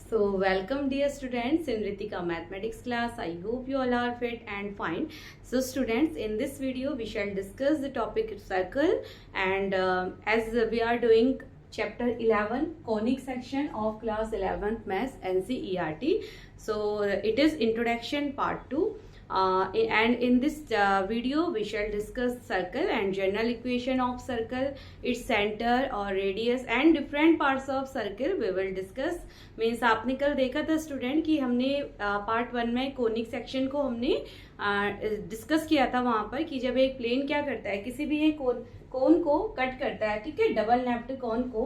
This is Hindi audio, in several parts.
So, welcome dear students in Ritika mathematics class. I hope you all are fit and fine. So, students, in this video we shall discuss the topic circle, and as we are doing chapter 11 conic section of class 11th maths NCERT. So, it is introduction part 2. And in this video we shall discuss circle and general equation of circle, its center or radius and different parts of circle we will discuss. Means आपने कल देखा था स्टूडेंट कि हमने पार्ट 1 में कोनिक सेक्शन को हमने डिस्कस किया था वहां पर कि जब एक प्लेन क्या करता है, किसी भी एक कोन को कट करता है, ठीक है, डबल नेप्ड कोन को।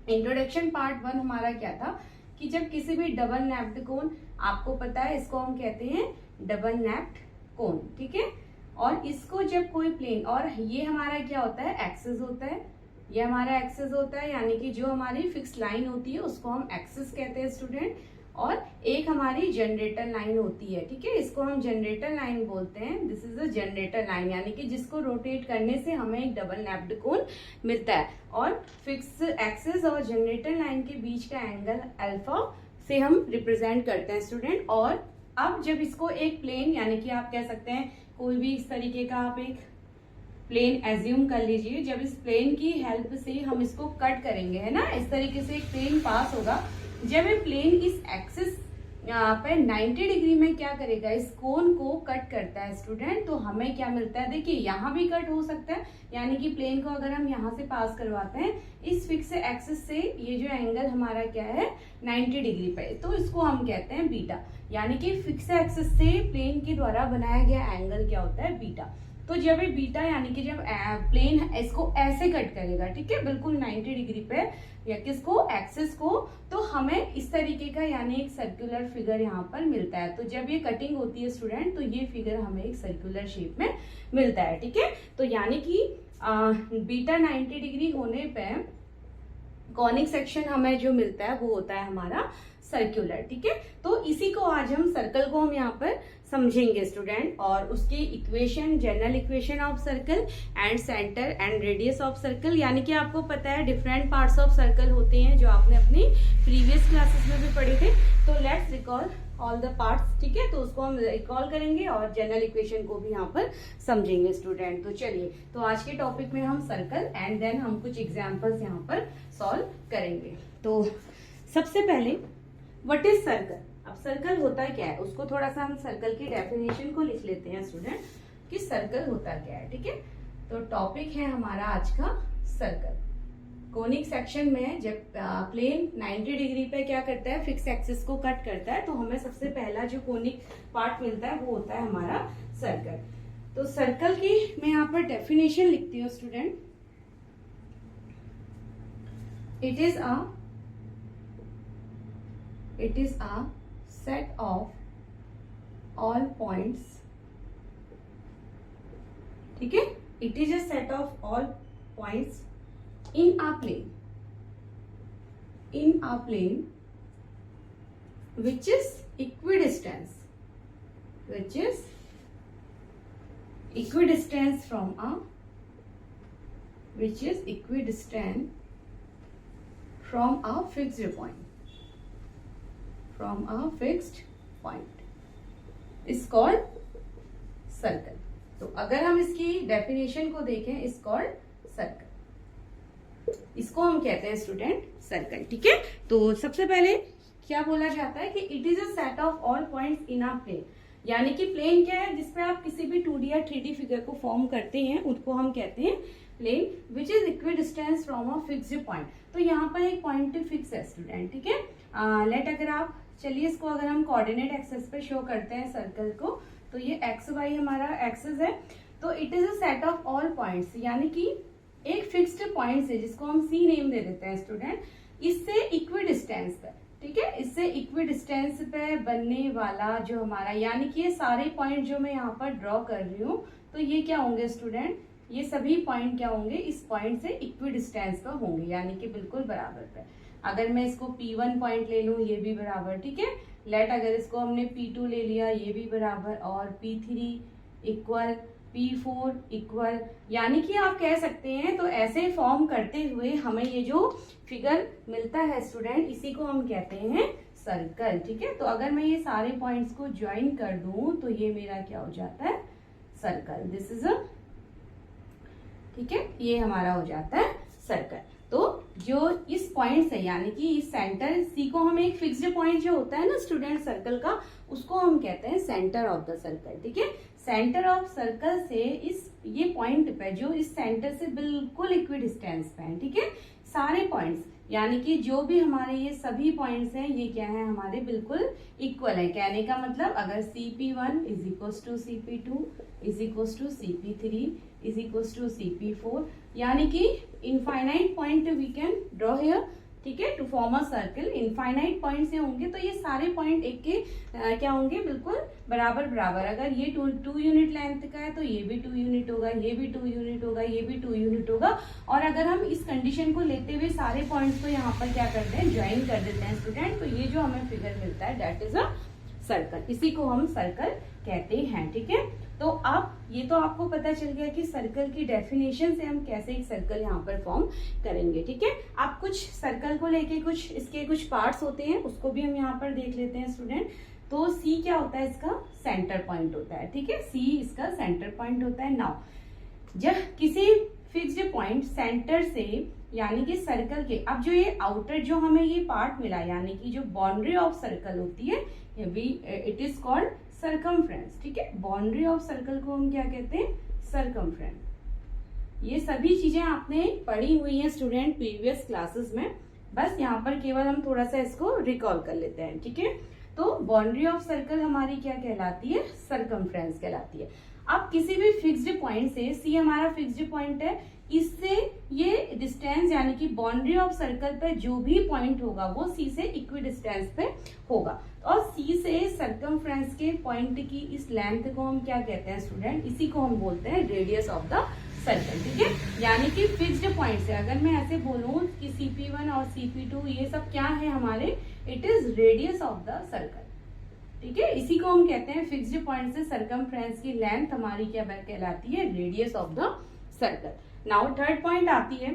इंट्रोडक्शन पार्ट 1 हमारा क्या था कि जब किसी भी डबल नेप्ड कोन, आपको पता है इसको हम कहते हैं डबल नेप्ड कोन, ठीक है। और इसको जब कोई प्लेन, और ये हमारा क्या होता है, एक्सिस होता है, ये हमारा एक्सिस होता है, यानी कि जो हमारी फिक्स लाइन होती है उसको हम एक्सिस कहते हैं स्टूडेंट। और एक हमारी जनरेटर लाइन होती है, ठीक है, इसको हम जनरेटर लाइन बोलते हैं। This is a generator line, यानी कि जिसको रोटेट करने से हमें एक डबल नेप्ड कोन मिलता है। और फिक्स एक्सिस और जनरेटर लाइन के बीच का एंगल अल्फा से हम रिप्रेजेंट करते हैं स्टूडेंट। और अब जब इसको एक प्लेन, यानी कि आप कह सकते हैं कोई भी इस तरीके का आप एक प्लेन एज्यूम कर लीजिए, जब इस प्लेन की हेल्प से हम इसको कट करेंगे, है ना, इस तरीके से एक प्लेन पास होगा। जब ये प्लेन इस एक्सिस पे 90 डिग्री में क्या करेगा, इस कोन को कट करता है स्टूडेंट, तो हमें क्या मिलता है, देखिए यहाँ भी कट हो सकता है, यानी कि प्लेन को अगर हम यहाँ से पास करवाते हैं इस फिक्स एक्सिस से, ये जो एंगल हमारा क्या है 90 डिग्री पे, तो इसको हम कहते हैं बीटा। यानी कि फिक्स एक्सिस से प्लेन के द्वारा बनाया गया एंगल क्या होता है, बीटा। तो जब ये बीटा, यानी कि जब प्लेन इसको ऐसे कट करेगा, ठीक है, बिल्कुल 90 डिग्री पे, या किसको, एक्सिस को, तो हमें इस तरीके का यानी एक सर्कुलर फिगर यहाँ पर मिलता है। तो जब ये कटिंग होती है स्टूडेंट, तो ये फिगर हमें एक सर्कुलर शेप में मिलता है, ठीक है। तो यानी कि बीटा 90 डिग्री होने पे कॉनिक सेक्शन हमें जो मिलता है वो होता है हमारा सर्कुलर, ठीक है। तो इसी को आज हम सर्कल को हम यहाँ पर समझेंगे स्टूडेंट, और उसकी equation, general equation of circle and centre and radius of circle, यानी कि आपको पता है डिफरेंट पार्ट्स ऑफ सर्कल होते हैं जो आपने अपनी प्रीवियस क्लासेस में भी पढ़े थे। तो let's recall all the parts, ठीक है, तो उसको हम रिकॉल करेंगे और जनरल इक्वेशन को भी यहाँ पर समझेंगे स्टूडेंट। तो चलिए, तो आज के टॉपिक में हम सर्कल एंड देन हम कुछ एग्जाम्पल्स यहाँ पर सॉल्व करेंगे। तो सबसे पहले व्हाट इज सर्कल। अब सर्कल होता क्या है, उसको थोड़ा सा हम सर्कल की डेफिनेशन को लिख लेते हैं स्टूडेंट कि सर्कल होता क्या है, ठीक है। तो टॉपिक है हमारा आज का सर्कल। कोनिक सेक्शन में जब प्लेन 90 डिग्री पे क्या करता है, फिक्स एक्सिस को कट करता है, तो हमें सबसे पहला जो कोनिक पार्ट मिलता है वो होता है हमारा सर्कल। तो सर्कल की मैं यहाँ पर डेफिनेशन लिखती हूँ student. It is a set of all points, ठीक है, it is a set of all points in a plane which is equidistant from a fixed point, is called circle। तो अगर हम इसकी डेफिनेशन को देखें, इज कॉल्ड सर्कल, इसको हम कहते हैं स्टूडेंट सर्कल, ठीक है। तो सबसे पहले क्या बोला जाता है कि it is a set of all points in a plane, यानी कि प्लेन क्या है, जिसपे आप किसी भी 2D या 3D फिगर को फॉर्म करते हैं उसको हम कहते हैं plane, which is equidistance from a fixed point. तो यहाँ पर एक पॉइंट फिक्स है स्टूडेंट, ठीक है। लेट अगर आप, चलिए इसको अगर हम कोऑर्डिनेट एक्सेस पे शो करते हैं सर्कल को, तो ये एक्स वाई हमारा एक्सेस है। तो it is a set of all points, यानी कि एक फिक्स्ड पॉइंट है जिसको हम सी नेम दे देते हैं स्टूडेंट, इससे इक्विडिस्टेंस पे, ठीक है, इससे इक्विडिस्टेंस पे बनने वाला जो हमारा, यानी कि ये सारे पॉइंट जो मैं यहाँ पर ड्रॉ कर रही हूँ, तो ये क्या होंगे स्टूडेंट, ये सभी पॉइंट क्या होंगे, इस पॉइंट से इक्विडिस्टेंस पे होंगे, यानी कि बिल्कुल बराबर पे। अगर मैं इसको P1 पॉइंट ले लूं, ये भी बराबर, ठीक है। लेट अगर इसको हमने P2 ले लिया, ये भी बराबर, और P3 इक्वल P4 इक्वल, यानी कि आप कह सकते हैं तो ऐसे फॉर्म करते हुए हमें ये जो फिगर मिलता है स्टूडेंट, इसी को हम कहते हैं सर्कल। ठीक है, तो अगर मैं ये सारे पॉइंट्स को ज्वाइन कर दूं तो ये मेरा क्या हो जाता है, सर्कल। दिस इज अ, ठीक है, ये हमारा हो जाता है सर्कल। तो जो इस पॉइंट से, यानी कि इस सेंटर सी को हम एक फिक्स्ड पॉइंट जो होता है ना स्टूडेंट सर्कल का, उसको हम कहते हैं सेंटर ऑफ द सर्कल। ठीक है, सेंटर ऑफ सर्कल से इस ये पॉइंट पे जो इस सेंटर से बिल्कुल इक्वी डिस्टेंस पे है। ठीक है, सारे पॉइंट्स, यानी कि जो भी हमारे ये सभी पॉइंट्स हैं ये क्या है, हमारे बिल्कुल इक्वल है। कहने का मतलब अगर CP1 is equals to CP2 is equals to CP3 is equals to CP4, यानी कि infinite point we can draw here. ठीक है, to form a circle infinite point से होंगे तो ये सारे पॉइंट एक के क्या होंगे, बिल्कुल बराबर बराबर। अगर ये 2 यूनिट लेंथ का है तो ये भी 2 यूनिट होगा, ये भी 2 यूनिट होगा, ये भी 2 यूनिट होगा। और अगर हम इस कंडीशन को लेते हुए सारे पॉइंट्स को यहाँ पर क्या करते हैं, ज्वाइन कर देते हैं स्टूडेंट, तो ये जो हमें फिगर मिलता है दैट इज अ सर्कल, इसी को हम सर्कल कहते हैं। ठीक है, तो अब ये तो आपको पता चल गया कि सर्कल की डेफिनेशन से हम कैसे एक सर्कल यहाँ पर फॉर्म करेंगे। ठीक है, आप कुछ सर्कल को लेके कुछ इसके कुछ पार्ट्स होते हैं उसको भी हम यहाँ पर देख लेते हैं स्टूडेंट। तो सी क्या होता है, इसका सेंटर पॉइंट होता है। ठीक है, सी इसका सेंटर पॉइंट होता है। नाउ जब किसी फिक्स्ड पॉइंट सेंटर से, यानी कि सर्कल के, अब जो ये आउटर जो हमें ये पार्ट मिला, यानी कि जो बाउंड्री ऑफ सर्कल होती है, इट इज कॉल्ड सर्कमफ्रेंस। ठीक है, बाउंड्री ऑफ सर्कल को हम क्या कहते हैं, सर्कमफ्रेंस। ये सभी चीजें आपने पढ़ी हुई हैं स्टूडेंट प्रीवियस क्लासेस में, बस यहाँ पर केवल हम थोड़ा सा इसको रिकॉल कर लेते हैं। ठीक है, तो बाउंड्री ऑफ सर्कल हमारी क्या कहलाती है, सर्कमफ्रेंस कहलाती है। अब किसी भी फिक्स्ड पॉइंट से, सी हमारा फिक्स्ड पॉइंट है, इससे ये डिस्टेंस, यानी कि बाउंड्री ऑफ सर्कल पे जो भी पॉइंट होगा वो सी से इक्वी डिस्टेंस पे होगा। और सी से सर्कमफ्रेंस के पॉइंट की इस लेंथ को हम क्या कहते हैं स्टूडेंट, इसी को हम बोलते हैं रेडियस ऑफ द सर्कल। ठीक है, यानी कि फिक्स्ड पॉइंट से अगर मैं ऐसे बोलूं कि CP1 और CP2 ये सब क्या है हमारे, it is radius of the circle. ठीक है, इसी को हम कहते हैं फिक्स्ड पॉइंट से सर्कमफ्रेंस की लेंथ हमारी क्या कहलाती है, radius of the circle. Now third point आती है,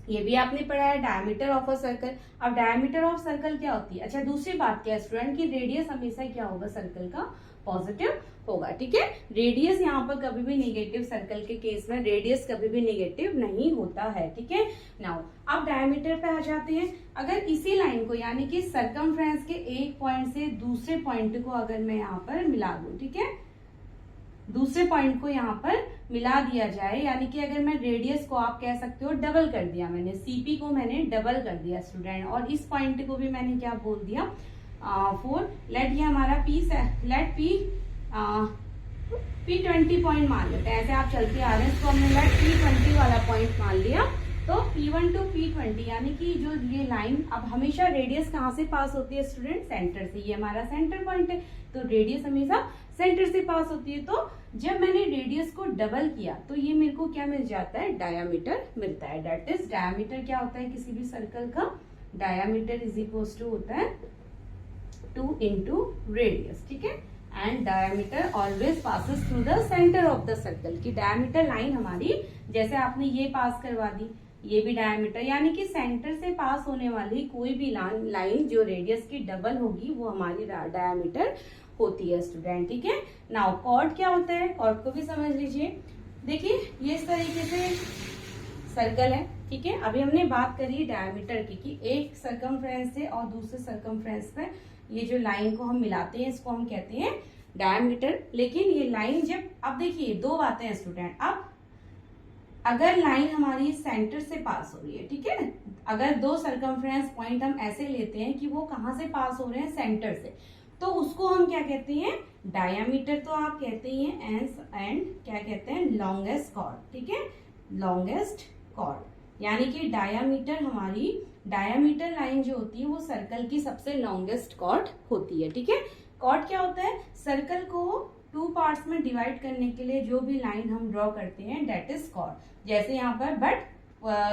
ये भी आपने पढ़ा है, डायमीटर ऑफ अ सर्कल। अब डायमीटर ऑफ सर्कल क्या होती है, अच्छा दूसरी बात क्या है स्टूडेंट की रेडियस हमेशा क्या होगा सर्कल का, पॉजिटिव होगा। ठीक है, रेडियस यहाँ पर कभी भी नेगेटिव, सर्कल के केस में रेडियस कभी भी नेगेटिव नहीं होता है। ठीक है, नाउ अब डायमीटर पे आ जाते हैं। अगर इसी लाइन को, यानी कि सर्कमफ्रेंस के एक पॉइंट से दूसरे पॉइंट को अगर मैं यहाँ पर मिला दूं, ठीक है, दूसरे पॉइंट को यहाँ पर मिला दिया जाए, यानी कि अगर मैं रेडियस को आप कह सकते हो डबल कर दिया, मैंने CP को मैंने डबल कर दिया स्टूडेंट, और इस पॉइंट को भी मैंने क्या बोल दिया 4, लेट ये हमारा लेट P20 पॉइंट मान लेते हैं, ऐसे आप चलते आ रहे हैं, इसको हमने लेट P20 वाला पॉइंट मान लिया। तो P1 to P20, यानी कि जो ये लाइन, अब हमेशा रेडियस कहाँ से पास होती है स्टूडेंट, सेंटर से, ये हमारा सेंटर पॉइंट है, तो रेडियस हमेशा सेंटर से पास होती है। तो जब मैंने रेडियस को डबल किया तो ये मेरे को क्या मिल जाता है, डायामीटर मिलता है। दैट इज डायामीटर क्या होता है किसी भी सर्कल का, डायामीटर इज इक्वल्स टू होता है 2 into रेडियस। ठीक है, and diameter always passes through the centre of the circle, की डायमीटर लाइन हमारी, जैसे आपने ये पास करवा दी, ये भी डायमीटर, यानी कि सेंटर से पास होने वाली कोई भी लाइन जो रेडियस की डबल होगी वो हमारी डायमीटर होती है स्टूडेंट। ठीक है, नाउ कॉर्ड क्या होता है, कॉर्ड को भी समझ लीजिए। देखिए ये इस तरीके से सर्कल है। ठीक है, अभी हमने बात करी डायमीटर की, कि एक सर्कमफ्रेंस से और दूसरे सर्कमफ्रेंस पे ये जो लाइन को हम मिलाते हैं इसको हम कहते हैं डायमीटर। लेकिन ये लाइन जब, अब देखिए दो बातें हैं स्टूडेंट, अब अगर लाइन हमारी सेंटर से पास हो रही है, ठीक है, अगर दो सर्कमफ्रेंस पॉइंट हम ऐसे लेते हैं कि वो कहाँ से पास हो रहे हैं, सेंटर से, तो उसको हम क्या कहते हैं, डायमीटर तो आप कहते ही हैं, एंड क्या कहते हैं, लॉन्गेस्ट कॉर्ड। ठीक है, लॉन्गेस्ट कॉर्ड, यानी कि डायमीटर, हमारी डायमीटर लाइन जो होती है वो सर्कल की सबसे लॉन्गेस्ट कॉर्ड होती है। ठीक है, कॉर्ड क्या होता है, सर्कल को 2 पार्ट्स में डिवाइड करने के लिए जो भी लाइन हम ड्रॉ करते हैं दैट इज कॉर्ड। जैसे यहाँ पर, बट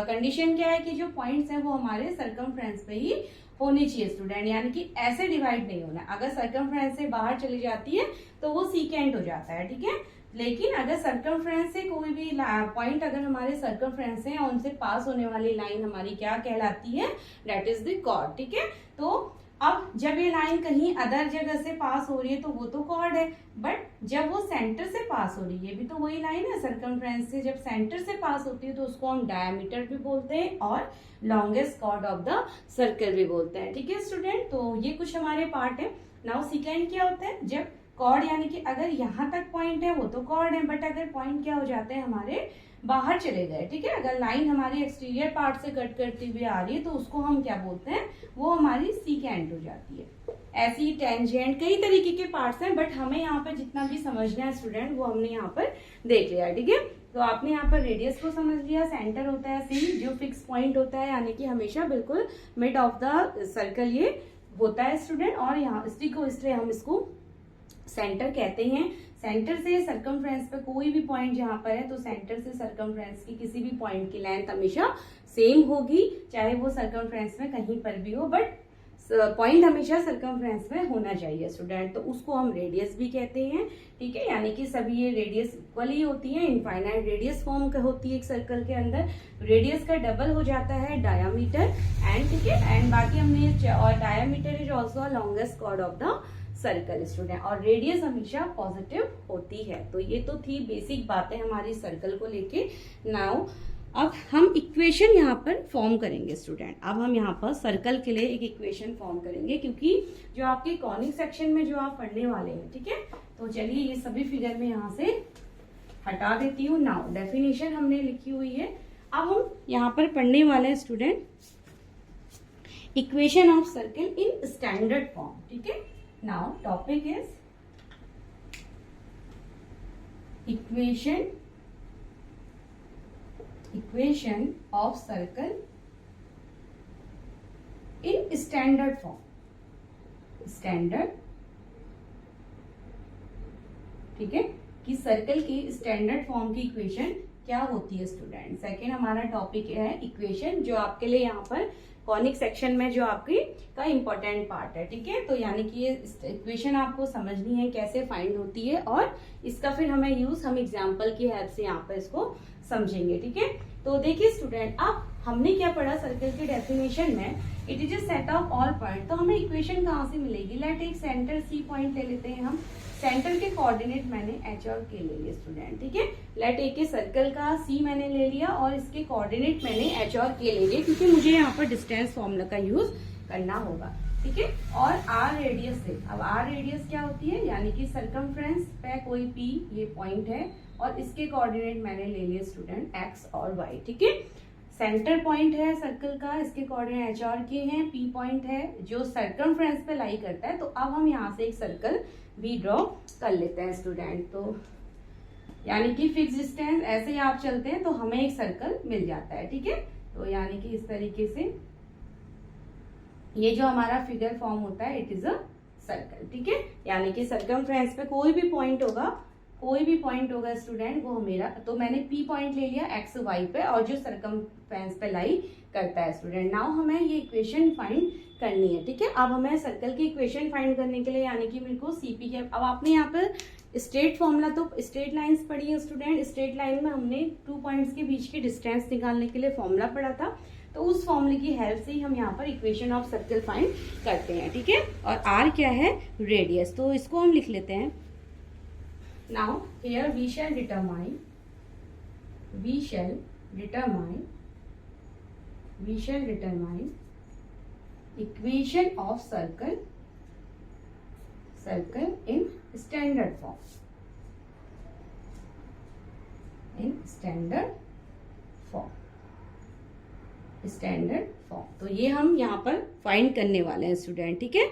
कंडीशन क्या है कि जो पॉइंट्स हैं वो हमारे सर्कमफ्रेंस पे ही होनी चाहिए स्टूडेंट, यानी कि ऐसे डिवाइड नहीं होना। अगर सर्कमफ्रेंस से बाहर चली जाती है तो वो सीकेंट हो जाता है, ठीक है। लेकिन अगर सर्कमफ्रेंस से कोई भी पॉइंट अगर हमारे सर्कमफ्रेंस से उनसे पास होने वाली लाइन हमारी क्या कहलाती है, दैट इज द कॉर्ड, ठीक है। तो अब जब ये लाइन कहीं अदर जगह से पास हो रही है तो वो तो कॉर्ड है, बट जब वो सेंटर से पास हो रही है, भी तो वही लाइन है सर्कमफ्रेंस से, जब सेंटर से पास होती है तो उसको हम डायमीटर भी बोलते हैं और longest chord of the circle भी बोलते हैं, ठीक है स्टूडेंट। तो ये कुछ हमारे पार्ट है। नाउ सेकेंड क्या होता है, जब कॉर्ड यानी कि अगर यहाँ तक पॉइंट है वो तो कॉर्ड है, बट अगर पॉइंट क्या हो जाते हैं हमारे बाहर चले गए, ठीक है। अगर लाइन हमारी एक्सटीरियर पार्ट से कट करती हुई आ रही है तो उसको हम क्या बोलते हैं, वो हमारी सीकेंट हो जाती है। ऐसी टेंजेंट कई तरीके के पार्ट्स हैं, बट हमें यहाँ पर जितना भी समझना है स्टूडेंट वो हमने यहाँ पर देख लिया, ठीक है। तो आपने यहाँ पर रेडियस को समझ लिया, सेंटर होता है सी जो फिक्स पॉइंट होता है, यानी कि हमेशा बिल्कुल मिड ऑफ द सर्कल ये होता है स्टूडेंट, और यहाँ स्टिक को इसलिए हम इसको सेंटर कहते हैं। सेंटर से सर्कमफ्रेंस पे कोई भी पॉइंट जहां पर है तो सेंटर से सर्कमफ्रेंस की किसी भी पॉइंट की लेंथ हमेशा सेम होगी, चाहे वो सर्कमफ्रेंस में कहीं पर भी हो, बट पॉइंट हमेशा सर्कमफ्रेंस में होना चाहिए स्टूडेंट। तो उसको हम रेडियस भी कहते हैं, ठीक है। यानी कि सभी ये रेडियस इक्वली होती है, इनफाइनाइट रेडियस फॉर्म का होती है एक सर्कल के अंदर। रेडियस का डबल हो जाता है डायामीटर एंड, ठीक है। एंड बाकी हमने और diameter is also longest chord of the circle student, और रेडियस हमेशा पॉजिटिव होती है। तो ये तो थी बेसिक बातें हमारी सर्कल को लेके। नाउ अब हम इक्वेशन यहाँ पर फॉर्म करेंगे स्टूडेंट। अब हम यहाँ पर सर्कल के लिए एक इक्वेशन फॉर्म करेंगे, क्योंकि जो आपके कॉनिक सेक्शन में जो आप पढ़ने वाले हैं, ठीक है। तो चलिए ये सभी फिगर में यहाँ से हटा देती हूँ। नाउ डेफिनेशन हमने लिखी हुई है, अब हम यहाँ पर पढ़ने वाले हैं student equation of circle in standard form, ठीक है। Now topic is equation of circle in standard form, standard, ठीक है, कि सर्कल की स्टैंडर्ड फॉर्म की इक्वेशन क्या होती है स्टूडेंट। सेकेंड हमारा टॉपिक है इक्वेशन, जो आपके लिए यहाँ पर कॉनिक सेक्शन में जो आपकी का इम्पोर्टेंट पार्ट है, ठीक है। तो यानी कि ये इक्वेशन आपको समझनी है कैसे फाइंड होती है, और इसका फिर हमें यूज हम एग्जांपल की हेल्प से यहाँ पर इसको समझेंगे, ठीक है। तो देखिए स्टूडेंट, अब हमने क्या पढ़ा सर्कल के डेफिनेशन में, it is a set of all point. तो हमें इक्वेशन कहाँ से मिलेगी, लेट एक सेंटर सी पॉइंट ले लेते हैं हम। सेंटर के कोऑर्डिनेट मैंने एच और के ले लिए स्टूडेंट, ठीक है। लेट ए के सर्कल का सी मैंने ले लिया और इसके कोऑर्डिनेट मैंने एच और के ले लिए, क्योंकि मुझे यहाँ पर डिस्टेंस फॉर्मूला का यूज करना होगा, ठीक है। और आर रेडियस से, अब आर रेडियस क्या होती है, यानी कि सर्कमफ्रेंस पे कोई पी ये पॉइंट है और इसके कोऑर्डिनेट मैंने ले लिए स्टूडेंट एक्स और वाई, ठीक है। सेंटर पॉइंट है सर्कल का, इसके कोऑर्डिनेट एच और के हैं, पी पॉइंट है जो सर्कमफ्रेंस पे लाई करता है। तो अब हम यहाँ से एक सर्कल भी ड्रॉ कर लेते हैं स्टूडेंट। तो यानी कि फिक्स डिस्टेंस ऐसे ही आप चलते हैं तो हमें एक सर्कल मिल जाता है, ठीक है। तो यानी कि इस तरीके से ये जो हमारा फिगर फॉर्म होता है इट इज अ सर्कल, ठीक है। यानी कि सर्कमफ्रेंस पे कोई भी पॉइंट होगा स्टूडेंट वो मेरा, तो मैंने पी पॉइंट ले लिया एक्स वाई पे और जो सर्कमफ्रेंस पे लाई करता है स्टूडेंट। नाउ हमें ये इक्वेशन फाइंड करनी है, ठीक है। अब हमें सर्कल की इक्वेशन फाइंड करने के लिए यानी कि मेरे को सीपी के, अब आपने यहाँ पर स्ट्रेट फॉर्मूला तो स्ट्रेट लाइंस पढ़ी है स्टूडेंट। स्ट्रेट लाइन में हमने 2 पॉइंट्स के बीच की डिस्टेंस निकालने के लिए फॉर्मूला पढ़ा था, तो उस फॉर्मूले की हेल्प से ही हम यहाँ पर इक्वेशन ऑफ सर्कल फाइंड करते हैं, ठीक है। और आर क्या है, रेडियस, तो इसको हम लिख लेते हैं। Now here we shall determine equation of circle in standard form. तो ये हम यहाँ पर फाइंड करने वाले हैं स्टूडेंट, ठीक है।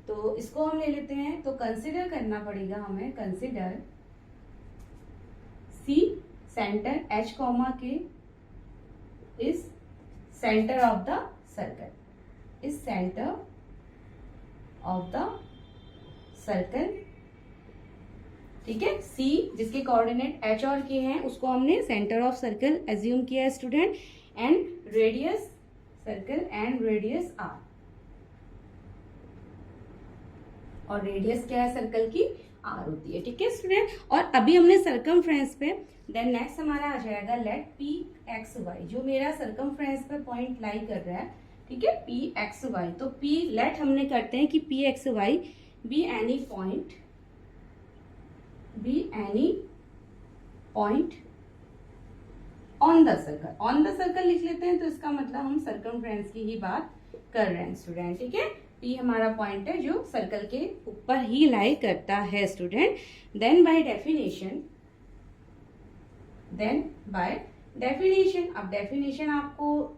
तो इसको हम ले लेते हैं। तो कंसिडर करना पड़ेगा हमें, consider C center H comma K is center of the circle, is center of the circle, ठीक है। सी जिसके कोऑर्डिनेट एच और के हैं उसको हमने सेंटर ऑफ सर्कल एज्यूम किया है student, and radius circle and radius R, और रेडियस क्या है सर्कल की, आर होती है। ठीक है स्टूडेंट, और अभी हमने सर्कमफ्रेंस पे, देन नेक्स्ट हमारा आ जाएगा लेट पी एक्स वाई, जो मेरा सर्कमफ्रेंस पे पॉइंट लाई कर रहा है। ठीक है, पी एक्स वाई, तो पी लेट हमने करते हैं कि P X Y be any point, be any point on the circle. On the circle लिख लेते हैं, तो इसका मतलब हम सर्कमफ्रेंस की ही बात कर रहे हैं स्टूडेंट। ठीक है, पी हमारा पॉइंट है जो सर्कल के ऊपर ही लाई करता है स्टूडेंट। देन बाय डेफिनेशन, अब डेफिनेशन आपको,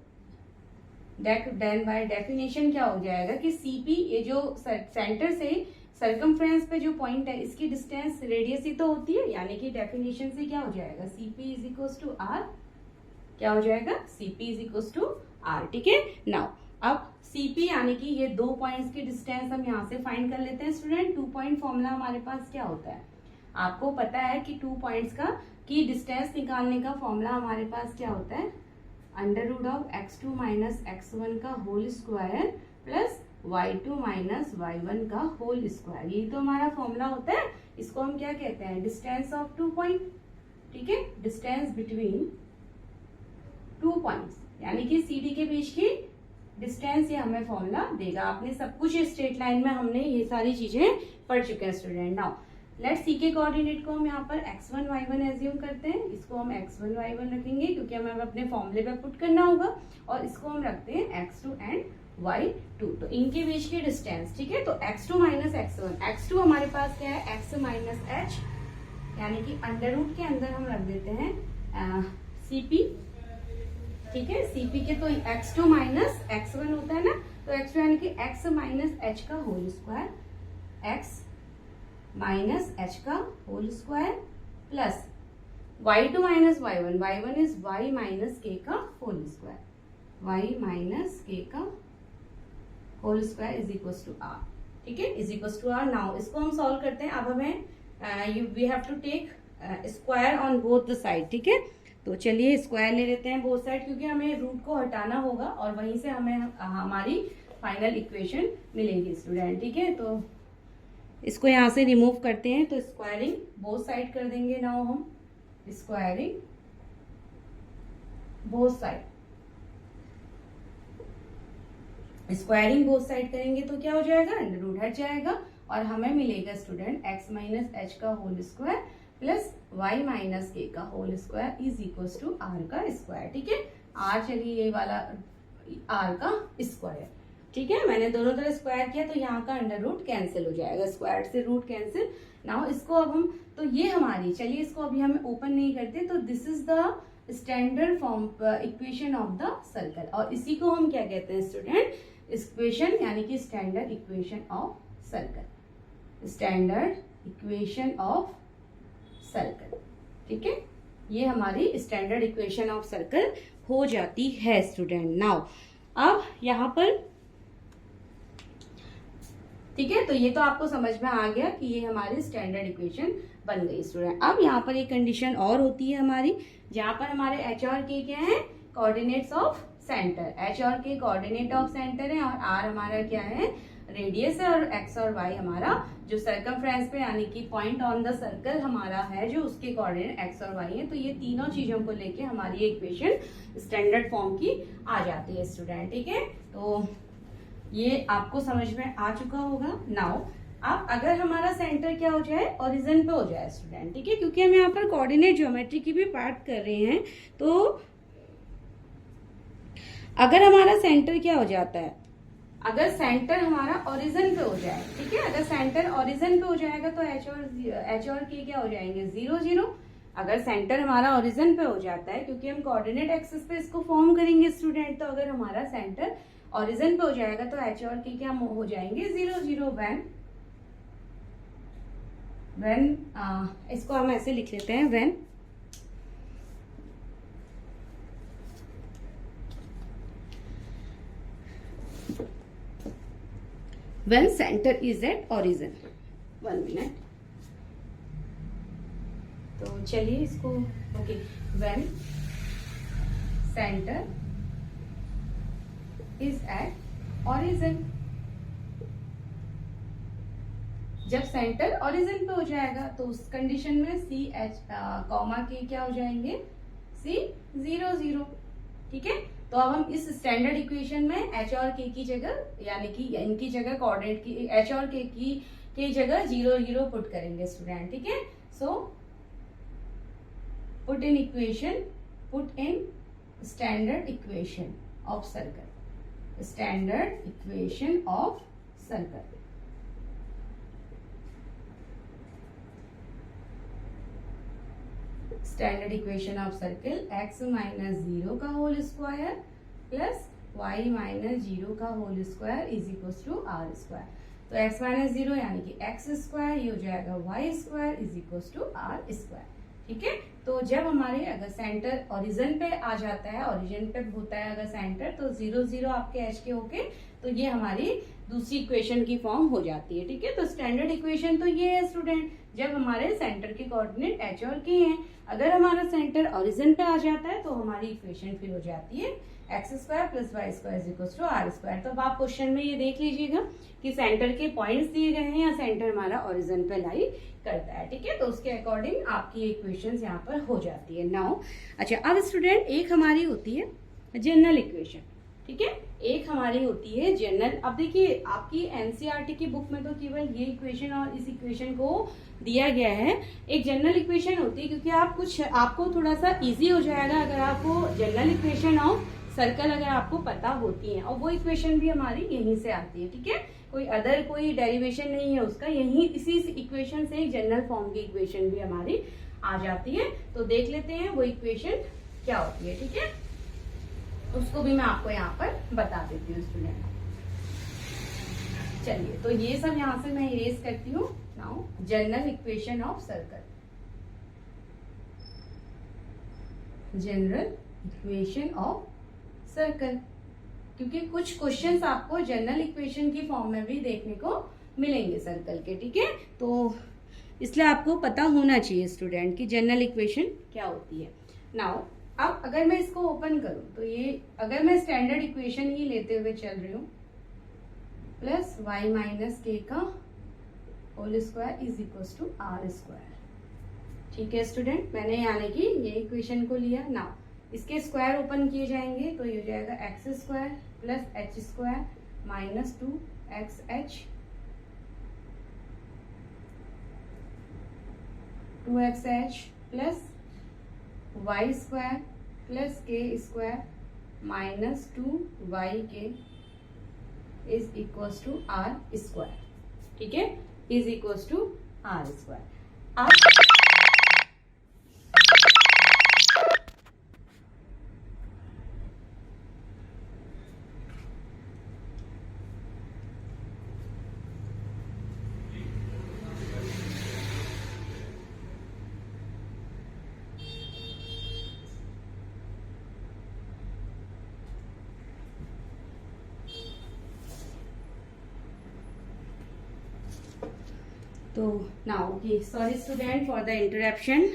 देन बाय डेफिनेशन क्या हो जाएगा कि सीपी, ये जो सेंटर से सर्कमफ्रेंस पे जो पॉइंट है इसकी डिस्टेंस रेडियस ही तो होती है, यानी कि डेफिनेशन से क्या हो जाएगा, CP is equal to R, क्या हो जाएगा, CP is equal to R. ठीक है, नाउ अब सीपी यानी कि ये 2 पॉइंट्स की डिस्टेंस हम यहाँ से फाइंड कर लेते हैं स्टूडेंट। 2 पॉइंट फॉर्मूला हमारे पास क्या होता है, आपको पता है कि 2 पॉइंट्स का की डिस्टेंस निकालने का फॉर्मूला हमारे पास क्या होता है, under root of x2 minus x1 का whole square plus y2 minus y1 का होल स्क्वायर, यही तो हमारा फॉर्मूला होता है। इसको हम क्या कहते हैं, डिस्टेंस ऑफ 2 पॉइंट। ठीक है, डिस्टेंस बिटवीन 2 पॉइंट्स, यानी कि सी डी के बीच की डिस्टेंस, ये हमें फॉर्मूला देगा। आपने सब कुछ स्ट्रेट लाइन में हमने ये सारी चीजें पढ़ चुके हैं स्टूडेंट। नाउ लेट सी के कोऑर्डिनेट को हम यहाँ पर x1 y1 एज्यूम करते हैं, इसको हम x1 y1 रखेंगे क्योंकि हमें अपने फॉर्मूले पे पुट करना होगा, और इसको हम रखते हैं x2 एंड y2, तो इनके बीच की डिस्टेंस। ठीक है, तो x2 माइनस x1, x2 हमारे पास क्या है, x माइनस h, यानी कि अंडर रूट के अंदर हम रख देते हैं cp। ठीक है, cp के तो x2 माइनस x1 होता है ना, तो x2 यानी कि x माइनस h का whole square, x minus h का whole square plus y2 minus y1, y1 is y minus k का whole square, y minus k का whole square is equal to r। ठीक है, is equal to r। Now इसको हम सॉल्व करते हैं। अब हमें we have to take square on both the side. ठीक है, तो चलिए स्क्वायर ले लेते हैं बोथ साइड, क्योंकि हमें रूट को हटाना होगा और वहीं से हमें हमारी फाइनल इक्वेशन मिलेगी स्टूडेंट। ठीक है, तो इसको यहाँ से रिमूव करते हैं, तो स्क्वायरिंग बोथ साइड कर देंगे। नाउ हम squaring both side, squaring both side करेंगे तो क्या हो जाएगा, अंडर रूट हट जाएगा और हमें मिलेगा स्टूडेंट x माइनस एच का whole square plus y minus K का whole square is equal to r का स्क्वायर। ठीक है, r चलिए ये वाला r का स्क्वायर। ठीक है, मैंने दोनों तरफ स्क्वायर किया तो यहाँ का अंडर रूट कैंसिल हो जाएगा, स्क्वायर से रूट कैंसिल। नाउ इसको अब हम, तो ये हमारी, चलिए इसको अभी हमें ओपन नहीं करते, तो this is the standard form equation of the circle, और इसी को हम क्या कहते हैं स्टूडेंट, इक्वेशन, यानी कि standard equation of circle, standard equation of circle. ठीक है, ये हमारी स्टैंडर्ड इक्वेशन ऑफ सर्कल हो जाती है स्टूडेंट। नाउ अब यहाँ पर, ठीक है, तो ये तो आपको समझ में आ गया कि ये हमारी स्टैंडर्ड इक्वेशन बन गई स्टूडेंट। अब यहाँ पर एक कंडीशन और होती है हमारी, जहाँ पर हमारे एच और के क्या है, कोऑर्डिनेट्स ऑफ सेंटर, एच और के कोऑर्डिनेट ऑफ सेंटर है, और आर हमारा क्या है, रेडियस है, और एक्स और वाई हमारा जो सर्कमफ्रेंस पे यानी कि पॉइंट ऑन द सर्कल हमारा है जो उसके कोऑर्डिनेट एक्स और वाई है। तो ये तीनों चीजों को लेके हमारी इक्वेशन स्टैंडर्ड फॉर्म की आ जाती है स्टूडेंट। ठीक है, तो ये आपको समझ में आ चुका होगा। नाउ अब अगर हमारा सेंटर क्या हो जाए, ओरिजिन पे हो जाए स्टूडेंट। ठीक है, क्योंकि हम यहाँ पर कोऑर्डिनेट ज्योमेट्री की भी बात कर रहे हैं, तो अगर हमारा सेंटर क्या हो जाता है, अगर सेंटर हमारा ओरिजिन पे हो जाए, ठीक है, अगर सेंटर ओरिजिन पे हो जाएगा तो एच और के क्या हो जाएंगे, 0 0। अगर सेंटर हमारा ओरिजिन पे हो जाता है, क्योंकि हम कोऑर्डिनेट एक्सिस पे इसको फॉर्म करेंगे स्टूडेंट, तो अगर हमारा सेंटर ओरिजिन पे हो जाएगा तो एच और के क्या हो जाएंगे, 0 0। व्हेन इसको हम ऐसे लिख लेते हैं, when center is at origin। 1 minute, तो चलिए इसको, okay, when center is at origin, जब सेंटर ओरिजिन पे हो जाएगा तो उस कंडीशन में सी एच कॉमा के क्या हो जाएंगे, सी 0 0। ठीक है, तो अब हम इस स्टैंडर्ड इक्वेशन में एच और के की जगह, यानी कि इनकी जगह कोऑर्डिनेट की एच और के की जगह 0 0 पुट करेंगे स्टूडेंट। ठीक है, so put in equation, put in standard equation of circle, standard equation of circle. Standard equation of circle x minus 0 का whole square plus y minus 0 का whole square is equal to are square. तो x माइनस 0 यानी कि x स्क्वायर, ये हो जाएगा y square is equal to are square. ठीक है, तो जब हमारे अगर सेंटर ओरिजिन पे आ जाता है, ओरिजिन पे होता है अगर सेंटर, तो 0 0 आपके h के होके, तो ये हमारी दूसरी इक्वेशन की फॉर्म हो जाती है। ठीक है, तो स्टैंडर्ड इक्वेशन तो ये है स्टूडेंट, जब हमारे सेंटर के कोऑर्डिनेट h और k हैं। अगर हमारा सेंटर ओरिजिन पे आ जाता है तो हमारी इक्वेशन फिर हो जाती है X square plus Y square equal to are square. तो अब आप क्वेश्चन में ये देख लीजिएगा कि सेंटर के पॉइंट्स दिए गए हैं या सेंटर हमारा ओरिजिन पे लाई करता है। ठीक है, तो उसके अकॉर्डिंग आपकी इक्वेशंस यहाँ पर हो जाती है। नाउ अच्छा, अब स्टूडेंट एक हमारी होती है जनरल इक्वेशन। ठीक है, एक हमारी होती है जनरल। अब देखिए आपकी एनसीईआरटी की बुक में तो केवल ये इक्वेशन और इस इक्वेशन को दिया गया है। एक जनरल इक्वेशन होती है, क्योंकि आपको थोड़ा सा इजी हो जाएगा अगर आपको जनरल इक्वेशन ऑफ सर्कल अगर आपको पता होती है, और वो इक्वेशन भी हमारी यहीं से आती है। ठीक है, कोई डेरिवेशन नहीं है उसका, यही इसी इक्वेशन से एक जनरल फॉर्म की इक्वेशन भी हमारी आ जाती है। तो देख लेते हैं वो इक्वेशन क्या होती है। ठीक है, उसको भी मैं आपको यहाँ पर बता देती हूँ स्टूडेंट। चलिए, तो ये सब यहाँ से मैं इरेज करती हूँ। Now general equation of circle, general equation of circle, क्योंकि कुछ क्वेश्चंस आपको जनरल इक्वेशन की फॉर्म में भी देखने को मिलेंगे सर्कल के। ठीक है, तो इसलिए आपको पता होना चाहिए स्टूडेंट कि जनरल इक्वेशन क्या होती है। नाउ अब अगर मैं इसको ओपन करूं तो ये, अगर मैं स्टैंडर्ड इक्वेशन ही लेते हुए चल रही हूँ, प्लस y माइनस के का whole square is equal to are square. ठीक है स्टूडेंट, मैंने यानी कि ये इक्वेशन को लिया। नाउ इसके स्क्वायर ओपन किए जाएंगे तो ये हो जाएगा x square plus h square minus 2xh 2xh plus Y square plus के square minus 2yk is equal to are square. ठीक है, is equal to are square. तो now okay, sorry student for the interruption.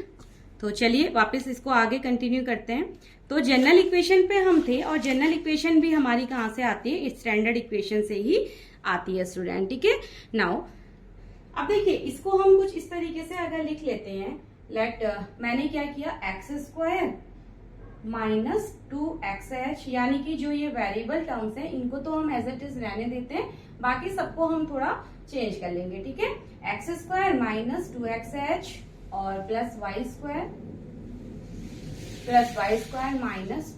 तो चलिए वापस इसको आगे कंटिन्यू करते हैं। तो जनरल इक्वेशन पे हम थे, और जनरल इक्वेशन भी हमारी कहाँ से आती है, स्टैंडर्ड इक्वेशन से ही आती है स्टूडेंट। ठीक है, नाउ अब देखिए इसको हम कुछ इस तरीके से अगर लिख लेते हैं, मैंने क्या किया, एक्स स्क्वायर माइनस 2xh, यानी कि जो ये वेरिएबल टर्म्स हैं इनको तो हम एज इट इज रहने देते हैं, बाकी सबको हम थोड़ा चेंज कर लेंगे। ठीक है, एक्स स्क्वायर माइनस 2xh और plus Y square minus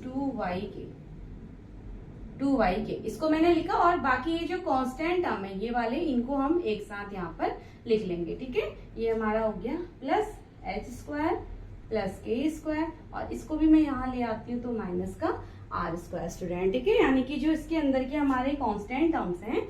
2yk, इसको मैंने लिखा। और बाकी ये जो कांस्टेंट टर्म है ये वाले, इनको हम एक साथ यहाँ पर लिख लेंगे। ठीक है, ये हमारा हो गया प्लस एच स्क्वायर प्लस के स्क्वायर, और इसको भी मैं यहाँ ले आती हूँ तो माइनस का आर स्क्वायर स्टूडेंट। ठीक है, यानी कि जो इसके अंदर के हमारे कांस्टेंट टर्म्स हैं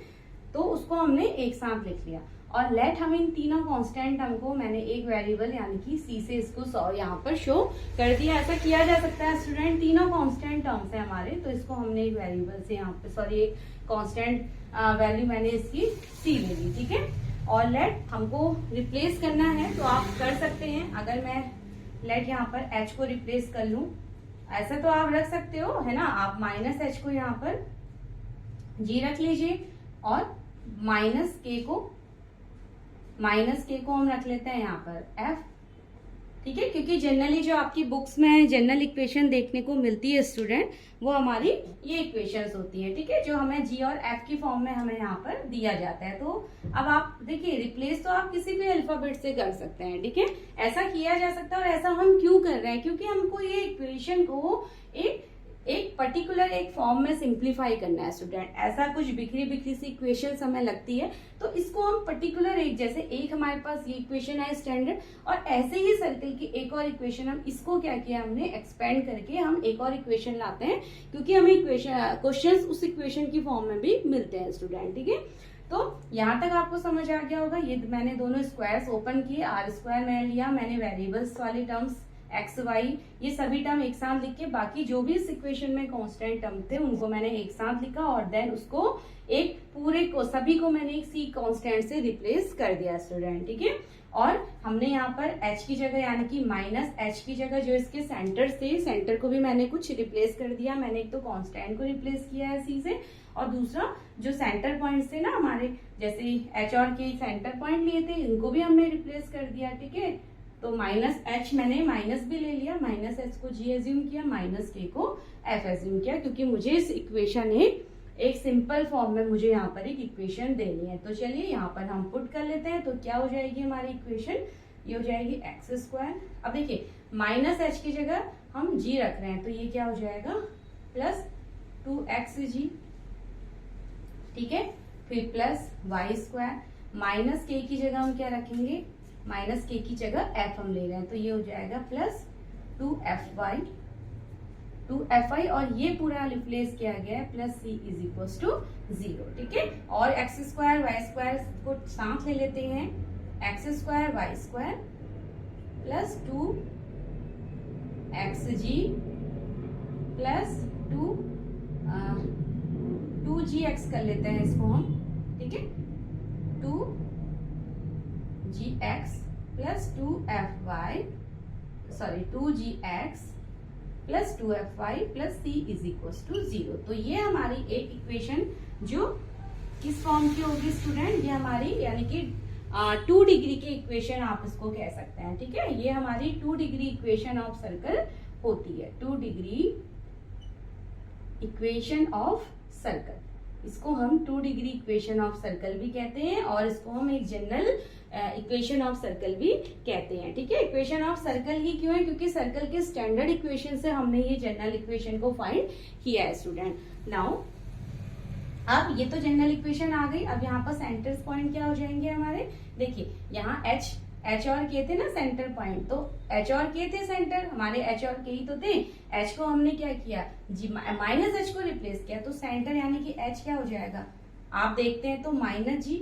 तो उसको हमने एक साथ लिख लिया। और लेट हम इन तीनों कांस्टेंट टर्म को मैंने एक वेरिएबल यानी कि सी से इसको यहाँ पर शो कर दिया। ऐसा किया जा सकता है स्टूडेंट, तीनों कांस्टेंट टर्म्स हैं हमारे, तो इसको हमने एक वेरिएबल से यहाँ पर, सॉरी एक कांस्टेंट वैल्यू मैंने इसकी सी ले ली। ठीक है, और लेट हमको रिप्लेस करना है तो आप कर सकते हैं। अगर मैं लेट यहाँ पर h को रिप्लेस कर लूं, ऐसा तो आप रख सकते हो, है ना। आप माइनस h को यहाँ पर g रख लीजिए और माइनस k को माइनस के को हम रख लेते हैं यहाँ पर एफ, ठीक है, क्योंकि जनरली जो आपकी बुक्स में जनरल इक्वेशन देखने को मिलती है स्टूडेंट, वो हमारी ये इक्वेशंस होती हैं, ठीक है, जो हमें जी और एफ की फॉर्म में हमें यहाँ पर दिया जाता है। तो अब आप देखिए रिप्लेस तो आप किसी भी अल्फाबेट से कर सकते हैं, ठीक है, ऐसा किया जा सकता है। और ऐसा हम क्यों कर रहे हैं, क्योंकि हमको ये इक्वेशन को एक पर्टिकुलर एक फॉर्म में सिंप्लीफाई करना है स्टूडेंट। ऐसा कुछ बिखरी बिखरी सी इक्वेशंस हमें लगती है, तो इसको हम पर्टिकुलर एक, जैसे एक हमारे पास ये इक्वेशन है स्टैंडर्ड, और ऐसे ही सर्कल की एक और इक्वेशन, हम इसको क्या किया हमने एक्सपेंड करके हम एक और इक्वेशन लाते हैं, क्योंकि हमें क्वेश्चंस उस इक्वेशन की फॉर्म में भी मिलते हैं स्टूडेंट, ठीक है। तो यहाँ तक आपको समझ आ गया होगा। ये मैंने दोनों स्क्वायर्स ओपन किए, आर स्क्वायर मैंने लिया, मैंने वेरिएबल्स वाली टर्म्स एक्स वाई ये सभी टर्म एक साथ लिख के, बाकी जो भी इस इक्वेशन में कांस्टेंट टर्म थे उनको मैंने एक साथ लिखा, और देन उसको एक पूरे को सभी को मैंने एक सी कांस्टेंट से रिप्लेस कर दिया स्टूडेंट, ठीक है। और हमने यहाँ पर h की जगह यानी कि माइनस h की जगह जो इसके सेंटर थे, सेंटर को भी मैंने कुछ रिप्लेस कर दिया। मैंने एक तो कांस्टेंट को रिप्लेस किया है c से, और दूसरा जो सेंटर पॉइंट थे ना हमारे, जैसे h और k सेंटर पॉइंट लिए थे, इनको भी हमने रिप्लेस कर दिया, ठीक है। तो माइनस h मैंने माइनस भी ले लिया, माइनस h को g एज्यूम किया, माइनस k को f एज्यूम किया, क्योंकि मुझे इस इक्वेशन एक सिंपल फॉर्म में मुझे यहाँ पर एक इक्वेशन देनी है। तो चलिए यहाँ पर हम पुट कर लेते हैं। तो क्या हो जाएगी हमारी इक्वेशन, ये हो जाएगी एक्स स्क्वायर। अब देखिए माइनस h की जगह हम g रख रहे हैं, तो ये क्या हो जाएगा प्लस 2xg, ठीक है, फिर plus Y square, minus k की जगह हम क्या रखेंगे, माइनस के की जगह f हम ले रहे हैं, तो ये हो जाएगा प्लस 2fi, और ये पूरा रिप्लेस किया गया है plus c is equal to 0, ठीक है। और एक्स स्क्वायर वाई स्क्वायर को साथ ले लेते हैं, X square Y square plus 2xg plus 2gx कर लेते हैं इसको हम, ठीक है, 2gx plus 2gx plus 2fy plus c is equal to 0। तो ये हमारी एक इक्वेशन जो किस फॉर्म की होगी स्टूडेंट, ये हमारी यानी कि 2 डिग्री की इक्वेशन आप इसको कह सकते हैं, ठीक है। ये हमारी 2 डिग्री इक्वेशन ऑफ सर्कल होती है, 2 डिग्री इक्वेशन ऑफ सर्कल, इसको हम 2 डिग्री इक्वेशन ऑफ सर्कल भी कहते हैं, और इसको हम एक जनरल इक्वेशन ऑफ सर्कल भी कहते हैं, ठीक है। इक्वेशन ऑफ सर्कल ही क्यों है, क्योंकि सर्कल के स्टैंडर्ड इक्वेशन से हमने ये जनरल इक्वेशन को फाइंड किया है स्टूडेंट। नाउ अब ये तो जनरल इक्वेशन आ गई। अब यहाँ पर सेंटर पॉइंट क्या हो जाएंगे हमारे, देखिए यहाँ h और k थे ना सेंटर पॉइंट, तो h और k थे सेंटर हमारे, h और k ही तो थे। h को हमने क्या किया, माइनस h को रिप्लेस किया, तो सेंटर यानी कि h क्या हो जाएगा, आप देखते हैं तो माइनस g,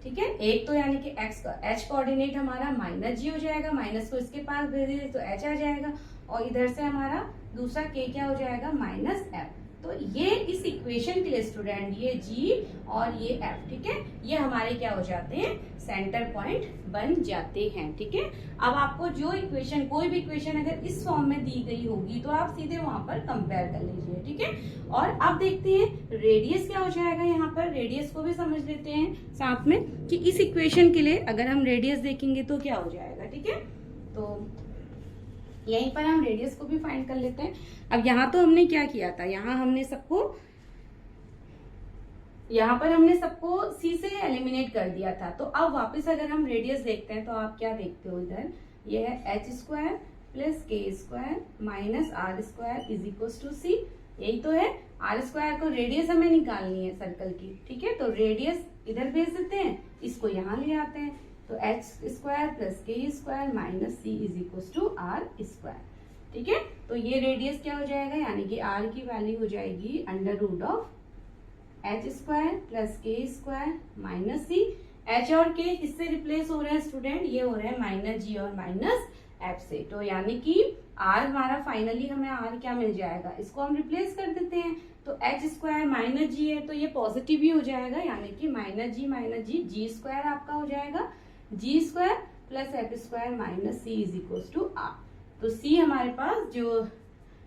ठीक है। एक तो यानी कि x का h कोऑर्डिनेट हमारा माइनस g हो जाएगा, माइनस को इसके पास भेज दीजिए तो h आ जाएगा, और इधर से हमारा दूसरा k क्या हो जाएगा माइनस f। तो ये इस इक्वेशन के लिए स्टूडेंट ये g और ये f, ठीक है, ये हमारे क्या हो जाते हैं, सेंटर पॉइंट बन जाते हैं, ठीक है। अब आपको जो इक्वेशन, कोई भी इक्वेशन अगर इस फॉर्म में दी गई होगी तो आप सीधे वहां पर कंपेयर कर लीजिए, ठीक है। और अब देखते हैं रेडियस क्या हो जाएगा, यहाँ पर रेडियस को भी समझ लेते हैं साथ में कि इस इक्वेशन के लिए अगर हम रेडियस देखेंगे तो क्या हो जाएगा, ठीक है। तो यहीं पर हम रेडियस को भी फाइंड कर लेते हैं। अब यहाँ तो हमने क्या किया था, यहाँ पर हमने सबको c से एलिमिनेट कर दिया था। तो अब वापस अगर हम रेडियस देखते हैं तो आप क्या देखते हो, इधर ये है h स्क्वायर प्लस के square minus R square is equal to c, यही तो है। आर स्क्वायर को रेडियस हमें निकालनी है सर्कल की, ठीक है, तो रेडियस इधर भेज देते हैं, इसको यहाँ ले आते हैं, तो एच स्क्वायर प्लस के square minus C is equal to are square, ठीक है। तो ये रेडियस क्या हो जाएगा, यानी कि आर की वैल्यू हो जाएगी under root of H square plus के स्क्वायर माइनस सी। एच और के किससे रिप्लेस हो रहे हैं स्टूडेंट, ये हो रहे हैं माइनस जी और माइनस एफ से। तो यानी कि आर हमारा फाइनली हमें आर क्या मिल जाएगा, इसको हम रिप्लेस कर देते हैं, तो एच स्क्वायर माइनस जी है तो ये पॉजिटिव ही हो जाएगा, यानी कि माइनस जी जी स्क्वायर आपका हो जाएगा, g square plus F square minus C is equal to r. तो सी हमारे पास जो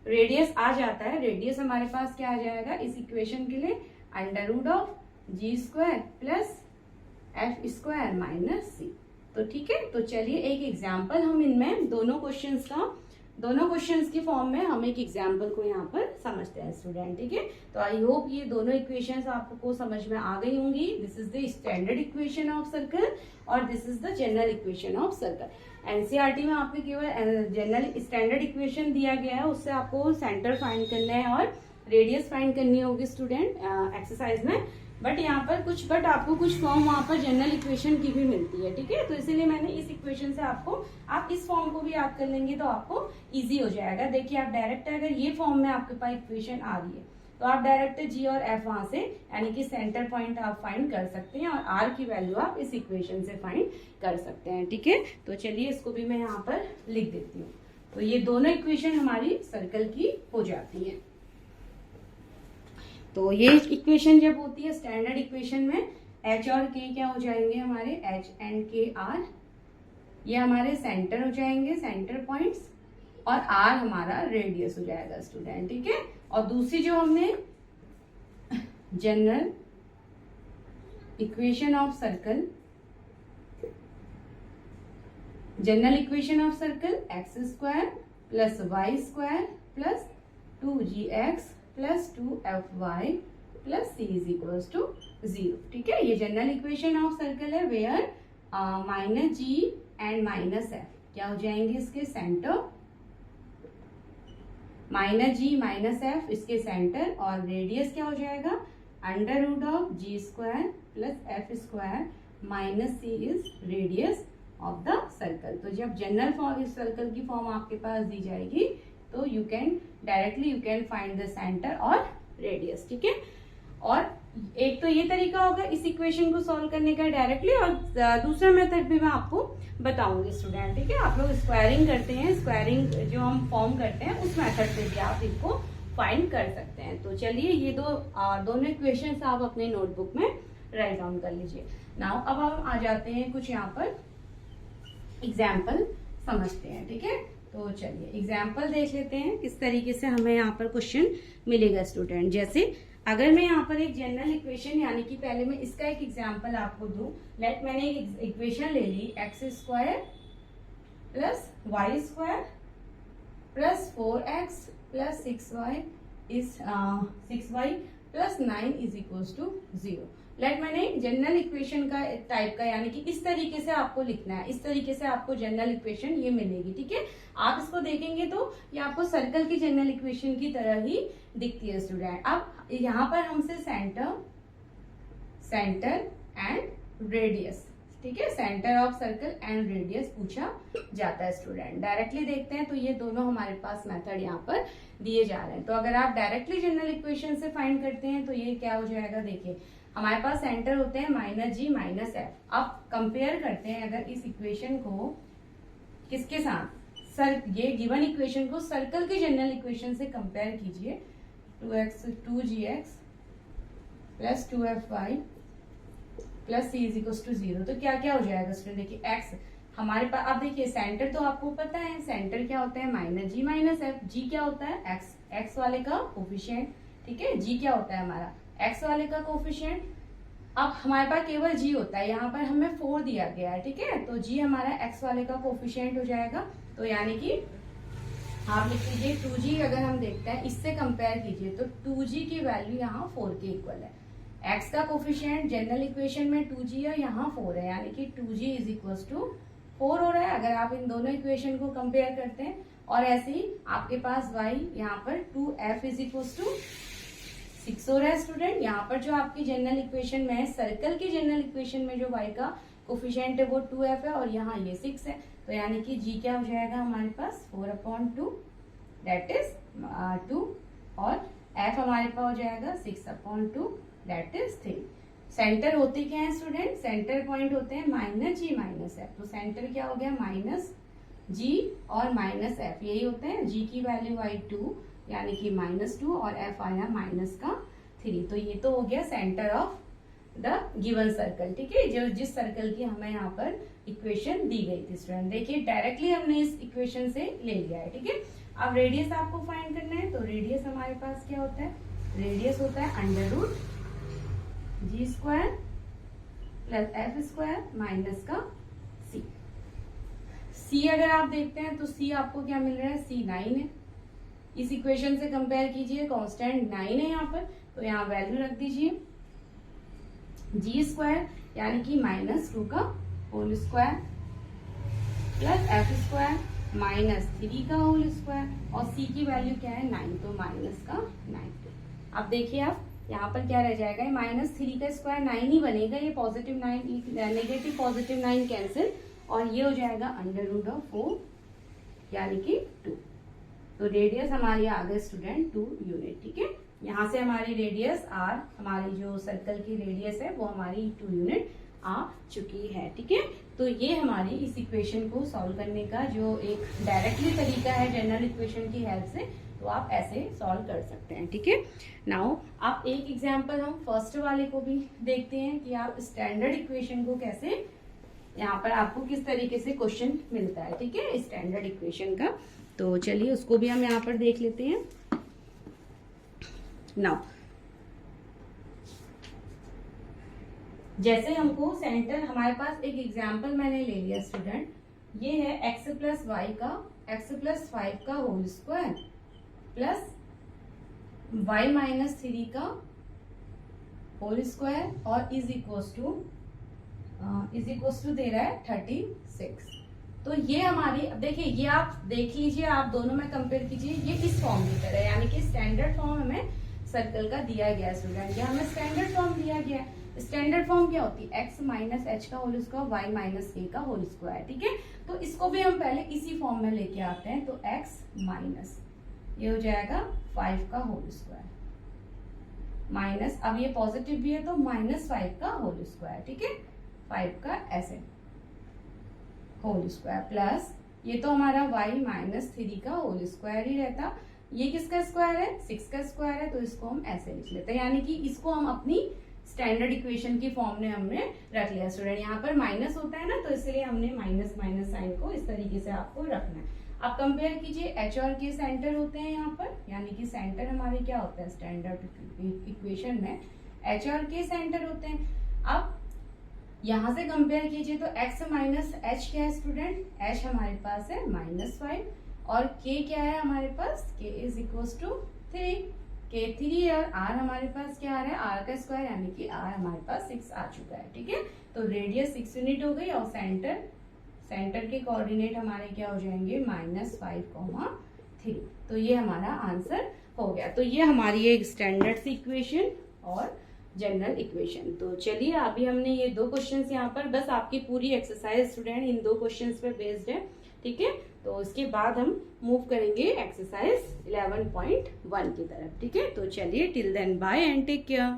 रेडियस आ जाता है, रेडियस हमारे पास क्या आ जाएगा इस इक्वेशन के लिए, under root of ji square plus F square minus c. तो ठीक है, तो चलिए एक एग्जाम्पल हम इनमें दोनों क्वेश्चंस की फॉर्म में हम एक एग्जाम्पल को यहाँ पर समझते हैं स्टूडेंट। ठीक है, तो आई होप ये दोनों इक्वेशंस आपको समझ में आ गई होंगी। This is the standard equation of circle और this is the general equation of circle. NCERT में आपको केवल जनरल स्टैंडर्ड इक्वेशन दिया गया है, उससे आपको सेंटर फाइंड करना है और रेडियस फाइंड करनी होगी स्टूडेंट एक्सरसाइज में। बट यहाँ पर आपको कुछ फॉर्म वहाँ पर जनरल इक्वेशन की भी मिलती है। ठीक है, तो इसीलिए मैंने इस इक्वेशन से आप इस फॉर्म को भी याद कर लेंगे तो आपको इजी हो जाएगा। देखिए आप डायरेक्ट अगर ये फॉर्म में आपके पास इक्वेशन आ रही है तो आप डायरेक्ट जी और एफ वहां से यानी कि सेंटर पॉइंट आप फाइंड कर सकते हैं और आर की वैल्यू आप इस इक्वेशन से फाइंड कर सकते हैं। ठीक है, तो चलिए इसको भी मैं यहाँ पर लिख देती हूँ। तो ये दोनों इक्वेशन हमारी सर्कल की हो जाती है। तो ये इक्वेशन जब होती है स्टैंडर्ड इक्वेशन में एच और के क्या हो जाएंगे हमारे, एच एंड के आर, ये हमारे सेंटर हो जाएंगे, सेंटर पॉइंट्स, और आर हमारा रेडियस हो जाएगा स्टूडेंट। ठीक है, और दूसरी जो हमने general equation of circle X square plus Y square plus 2gx plus 2fy plus c is equals to 0। ठीक है, ये जनरल इक्वेशन ऑफ सर्कल है where minus G and minus F क्या हो जाएंगे इसके centre, minus G minus F इसके सेंटर, और रेडियस क्या हो जाएगा under root of ji square plus F square minus C is radius of the circle. तो जब जनरल फॉर्म इस सर्कल की फॉर्म आपके पास दी जाएगी तो you can find the centre और रेडियस। ठीक है, और एक तो ये तरीका होगा इस इक्वेशन को सॉल्व करने का डायरेक्टली, और दूसरा मेथड भी मैं आपको बताऊंगी स्टूडेंट। ठीक है, आप लोग स्क्वायरिंग करते हैं, स्क्वायरिंग जो हम फॉर्म करते हैं उस मेथड से भी आप इसको फाइंड कर सकते हैं। तो चलिए ये दोनों इक्वेशंस आप अपने नोटबुक में राइट डाउन कर लीजिए। नाउ अब हम आ जाते हैं कुछ यहाँ पर एग्जाम्पल समझते हैं। ठीक है, तो चलिए एग्जाम्पल देख लेते हैं किस तरीके से हमें यहाँ पर क्वेश्चन मिलेगा स्टूडेंट। जैसे अगर मैं यहाँ पर एक जनरल इक्वेशन यानी कि पहले मैं इसका एक एग्जाम्पल आपको दूं, मैंने एक इक्वेशन ले ली x square plus Y square plus 4x plus 6y plus 9 is equals to 0। मैंने जनरल इक्वेशन का टाइप का यानी कि इस तरीके से आपको लिखना है, इस तरीके से आपको जनरल इक्वेशन ये मिलेगी। ठीक है, आप इसको देखेंगे तो ये आपको सर्कल की जनरल इक्वेशन की तरह ही दिखती है स्टूडेंट। अब यहाँ पर हमसे सेंटर एंड रेडियस, ठीक है, centre of circle and radius पूछा जाता है स्टूडेंट। डायरेक्टली देखते हैं तो ये दोनों हमारे पास मेथड यहाँ पर दिए जा रहे हैं। तो अगर आप डायरेक्टली जनरल इक्वेशन से फाइंड करते हैं तो ये क्या हो जाएगा, देखिए हमारे पास सेंटर होते हैं माइनस जी माइनस एफ। अब कंपेयर करते हैं अगर इस इक्वेशन को किसके साथ, ये गिवन इक्वेशन को सर्कल की जनरल इक्वेशन से कंपेयर कीजिए, 2gx plus 2fy plus c is equal to 0। तो क्या क्या हो जाएगा स्टूडेंट, देखिए x हमारे पास, अब देखिए सेंटर तो आपको पता है, सेंटर क्या होता है माइनस जी माइनस एफ, जी क्या होता है x वाले का कोफिशिएंट। ठीक है, जी क्या होता है हमारा x वाले का कोफिशिएंट। अब हमारे पास केवल g होता है, यहाँ पर हमें 4 दिया गया है। ठीक है, तो g हमारा x वाले का कोफिशिएंट हो जाएगा। तो यानी कि आप लिख लीजिए 2g, अगर हम देखते हैं इससे कंपेयर कीजिए तो 2g की वैल्यू यहाँ 4 के इक्वल है। x का कोफिशिएंट जनरल इक्वेशन में 2g है, यहाँ 4 है, यानी कि 2g इज इक्वल टू 4 हो रहा है अगर आप इन दोनों इक्वेशन को कंपेयर करते हैं। और ऐसे ही आपके पास y यहाँ पर 2f इज इक्वल टू 6 हो रहा है स्टूडेंट। यहाँ पर जो आपकी जनरल इक्वेशन में है, सर्कल की जनरल इक्वेशन में जो y का कोफिशिएंट है वो 2f है और यहाँ ये 6 है। तो यानी कि g क्या हो जाएगा हमारे पास 4/2 दैट इज 2, और f हमारे पास हो जाएगा 6/2 दैट इज 3। सेंटर होते क्या है स्टूडेंट, सेंटर पॉइंट होते हैं माइनस जी माइनस एफ। तो सेंटर क्या हो गया माइनस जी और माइनस एफ, यही होते हैं। जी की वैल्यू आई 2 यानी कि -2 और f आया -3। तो ये तो हो गया centre of the given circle. ठीक है, जो जिस सर्कल की हमें यहाँ पर इक्वेशन दी गई थी स्टूडेंट। देखिए डायरेक्टली हमने इस इक्वेशन से ले लिया है। ठीक है, अब रेडियस आपको फाइंड करना है। तो रेडियस हमारे पास क्या होता है, रेडियस होता है under root G square plus F square minus का सी। सी अगर आप देखते हैं तो सी आपको क्या मिल रहा है, सी 9 है। इस इक्वेशन से कंपेयर कीजिए, कांस्टेंट 9 है यहाँ पर, तो यहाँ वैल्यू रख दीजिए जी स्क्वायर यानी कि -2 का whole square plus F square minus 3 का होल स्क्वायर और सी की वैल्यू क्या है 9, तो माइनस का 9। अब देखिए आप यहाँ पर क्या रह जाएगा, -3 का स्क्वायर 9 ही बनेगा, ये पॉजिटिव 9 नेगेटिव पॉजिटिव 9 कैंसिल और ये हो जाएगा √4 यानी कि 2। तो रेडियस हमारी आ गई स्टूडेंट 2 यूनिट। ठीक है, यहाँ से हमारी रेडियस आर, हमारी जो सर्कल की रेडियस है वो हमारी 2 यूनिट आ चुकी है। ठीक है, तो ये हमारी इस इक्वेशन को सॉल्व करने का जो एक डायरेक्टली तरीका है जनरल इक्वेशन की हेल्प से, तो आप ऐसे सॉल्व कर सकते हैं। ठीक है, नाउ आप एक एग्जांपल हम फर्स्ट वाले को भी देखते हैं कि आप स्टैंडर्ड इक्वेशन को कैसे, यहाँ पर आपको किस तरीके से क्वेश्चन मिलता है। ठीक है, स्टैंडर्ड इक्वेशन का, तो चलिए उसको भी हम यहाँ पर देख लेते हैं। नाउ जैसे हमको सेंटर, हमारे पास एक एग्जांपल मैंने ले लिया स्टूडेंट, ये है x प्लस वाई का x प्लस 5 का whole square plus y minus 3 का होल स्क्वायर और इज इक्वल्स टू दे रहा है 36। तो ये हमारी, अब देखिए ये आप देख लीजिए, आप दोनों में कंपेयर कीजिए, ये इस फॉर्म की तरह है, यानी कि स्टैंडर्ड फॉर्म हमें सर्कल का दिया गया है स्टूडेंट, या हमें स्टैंडर्ड फॉर्म दिया गया है। स्टैंडर्ड फॉर्म क्या होती है, x माइनस एच का whole square y minus a का होल स्क्वायर। ठीक है, तो इसको भी हम पहले इसी फॉर्म में लेके आते हैं, तो x माइनस ये हो जाएगा 5 का होल स्क्वायर माइनस, अब ये पॉजिटिव भी है तो -5 का होल स्क्वायर। ठीक है, 5 का ऐसे होल स्क्वायर प्लस ये तो हमारा y माइनस 3 का होल स्क्वायर ही रहता, ये किसका स्क्वायर है, 6 का स्क्वायर है, तो इसको हम ऐसे लिख लेते हैं, यानी कि इसको हम अपनी स्टैंडर्ड इक्वेशन की फॉर्म में हमने रख लिया स्टूडेंट। यहाँ पर माइनस होता है ना, तो इसलिए हमने माइनस माइनस साइन को इस तरीके से आपको रखना है। अब कंपेयर कीजिए, एच और के सेंटर होते हैं यहाँ पर, यानी कि सेंटर हमारे क्या होता है स्टैंडर्ड इक्वेशन में, एच और के सेंटर होते हैं। अब यहाँ से कंपेयर कीजिए तो x माइनस एच क्या है स्टूडेंट, h हमारे पास है -5 और k क्या है हमारे पास, k is equals to 3, k 3 और r हमारे पास क्या आ रहा है, r का स्क्वायर यानी कि r हमारे पास 6 आ चुका है। ठीक है, तो रेडियस 6 यूनिट हो गई और सेंटर के कोऑर्डिनेट हमारे क्या हो जाएंगे -5, 3। तो ये हमारा आंसर हो गया। तो ये हमारी एक स्टैंडर्ड सी इक्वेशन और जनरल इक्वेशन। तो चलिए अभी हमने ये 2 क्वेश्चंस यहाँ पर, बस आपकी पूरी एक्सरसाइज स्टूडेंट इन 2 क्वेश्चंस पे बेस्ड है। ठीक है, तो इसके बाद हम मूव करेंगे एक्सरसाइज 11.1 की तरफ। ठीक है, तो चलिए till then bye and take care.